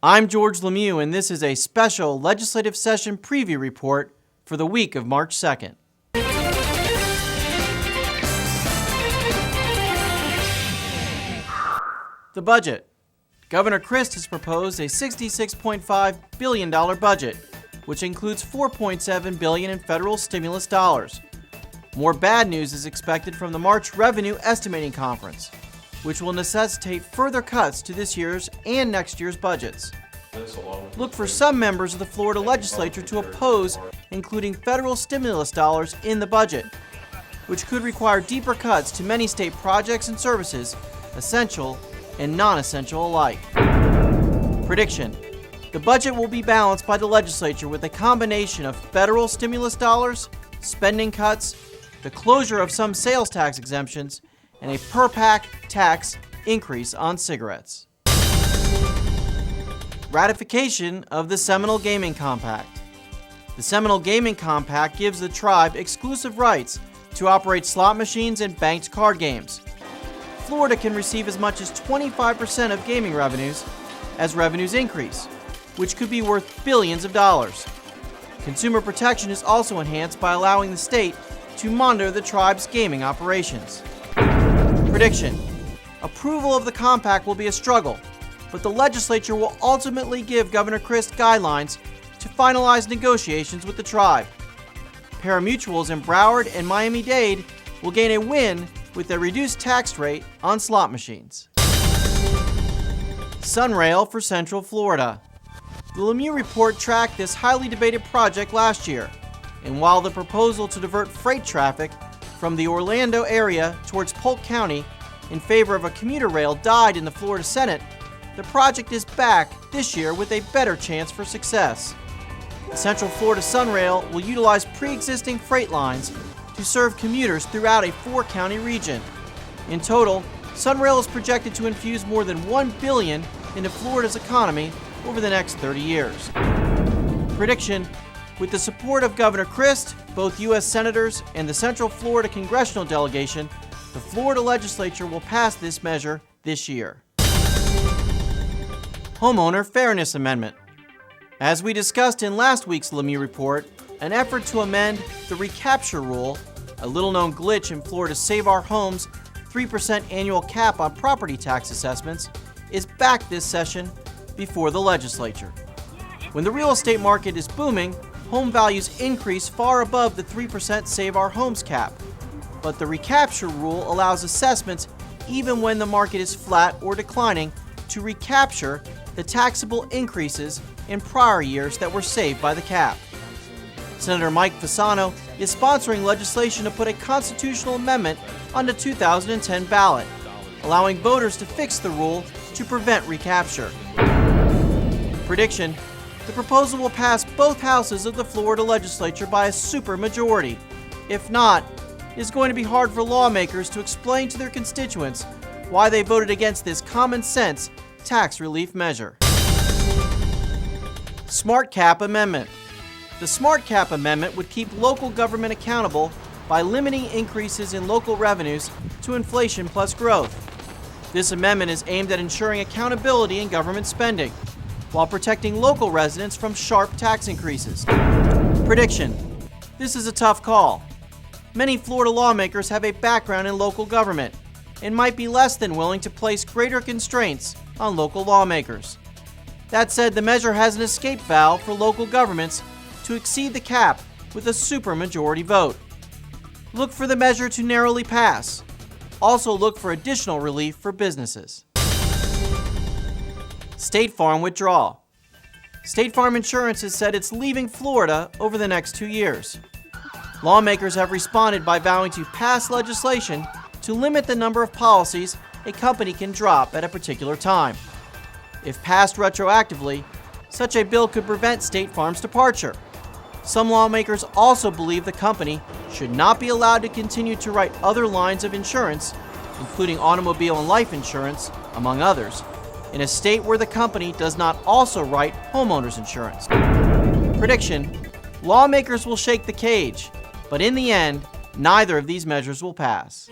I'm George LeMieux, and this is a special legislative session preview report for the week of March 2nd. The budget. Governor Christ has proposed a $66.5 billion budget, which includes $4.7 billion in federal stimulus dollars. More bad news is expected from the March Revenue Estimating Conference, which will necessitate further cuts to this year's and next year's budgets. Look for some members of the Florida legislature to oppose including federal stimulus dollars in the budget, which could require deeper cuts to many state projects and services, essential and non-essential alike. Prediction: the budget will be balanced by the legislature with a combination of federal stimulus dollars, spending cuts, the closure of some sales tax exemptions, and a per-pack tax increase on cigarettes. Ratification of the Seminole Gaming Compact. The Seminole Gaming Compact gives the tribe exclusive rights to operate slot machines and banked card games. Florida can receive as much as 25% of gaming revenues as revenues increase, which could be worth billions of dollars. Consumer protection is also enhanced by allowing the state to monitor the tribe's gaming operations. Prediction: approval of the compact will be a struggle, but the legislature will ultimately give Governor Christ guidelines to finalize negotiations with the tribe. Parimutuels in Broward and Miami-Dade will gain a win with a reduced tax rate on slot machines. Sunrail for Central Florida. The LeMieux Report tracked this highly debated project last year, and while the proposal to divert freight traffic from the Orlando area towards Polk County in favor of a commuter rail died in the Florida Senate, the project is back this year with a better chance for success. The Central Florida Sunrail will utilize pre-existing freight lines to serve commuters throughout a 4-county region. In total, Sunrail is projected to infuse more than $1 billion into Florida's economy over the next 30 years. Prediction: with the support of Governor Christ, both U.S. senators, and the Central Florida congressional delegation, the Florida legislature will pass this measure this year. Homeowner Fairness Amendment. As we discussed in last week's LeMieux Report, an effort to amend the recapture rule, a little-known glitch in Florida's Save Our Homes 3% annual cap on property tax assessments, is back this session before the legislature. When the real estate market is booming, home values increase far above the 3% Save Our Homes cap. But the recapture rule allows assessments, even when the market is flat or declining, to recapture the taxable increases in prior years that were saved by the cap. Senator Mike Fasano is sponsoring legislation to put a constitutional amendment on the 2010 ballot, allowing voters to fix the rule to prevent recapture. Prediction: the proposal will pass both houses of the Florida legislature by a supermajority. If not, it is going to be hard for lawmakers to explain to their constituents why they voted against this common-sense tax relief measure. Smart Cap Amendment. The Smart Cap Amendment would keep local government accountable by limiting increases in local revenues to inflation plus growth. This amendment is aimed at ensuring accountability in government spending, while protecting local residents from sharp tax increases. Prediction: this is a tough call. Many Florida lawmakers have a background in local government and might be less than willing to place greater constraints on local lawmakers. That said, the measure has an escape valve for local governments to exceed the cap with a supermajority vote. Look for the measure to narrowly pass. Also look for additional relief for businesses. State Farm withdrawal. State Farm Insurance has said it's leaving Florida over the next 2 years. Lawmakers have responded by vowing to pass legislation to limit the number of policies a company can drop at a particular time. If passed retroactively, such a bill could prevent State Farm's departure. Some lawmakers also believe the company should not be allowed to continue to write other lines of insurance, including automobile and life insurance, among others, in a state where the company does not also write homeowners insurance. Prediction: lawmakers will shake the cage, but in the end, neither of these measures will pass.